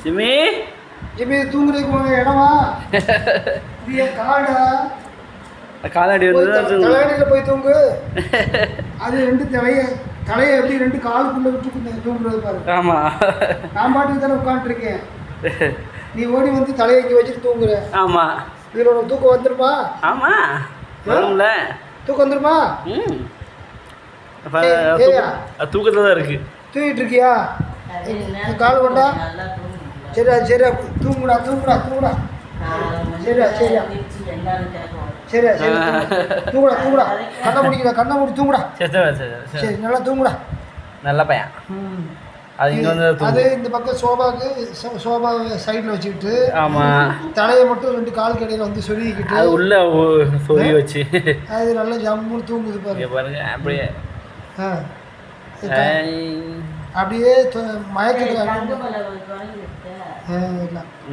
SIMI Jimmy தூங்குறதுக்கு போன இடமா இது என் காடா காலாடி வந்து தலையடியில் போய் தூங்கு அது ரெண்டு தலையை எப்படி ரெண்டு காலுக்குள்ளே விட்டு தூங்குறது பாரு. ஆமாம் நான் பாட்டுக்கு தானே உட்காந்துருக்கேன், நீ ஓடி வந்து தலையை இங்கே வச்சுட்டு தூங்குற. ஆமாம் இதில் உனக்கு தூக்கம் வந்துருமா? ஆமாம் வரும்ல தூக்கம் வந்துருமா? ம் தூக்கத்தில் தான் இருக்குது. தூங்கிட்டு இருக்கியா? கால் கொண்டா சரியா சரியா தூங்குடா தூங்குடா தூங்குடா சரியா சரியா சரியா சரி தூங்குடா தூங்குடா கண்ணை முடிக்கல கண்ணை மூடி தூங்குடா. சரி நல்லா தூங்குடா. நல்ல பையன். அது இங்கே வந்து அது இந்த பக்கம் சோபா சைடில் வச்சுக்கிட்டு ஆமாம் தலையை மட்டும் ரெண்டு கால் கடையில் வந்து சொருகிக்கிட்டு அது உள்ள சொருகி வச்சு அது நல்லா ஜம்முன்னு தூங்குது பாருங்க. பாருங்க அப்படியே அப்படியே மயக்கத்தில் இல்லை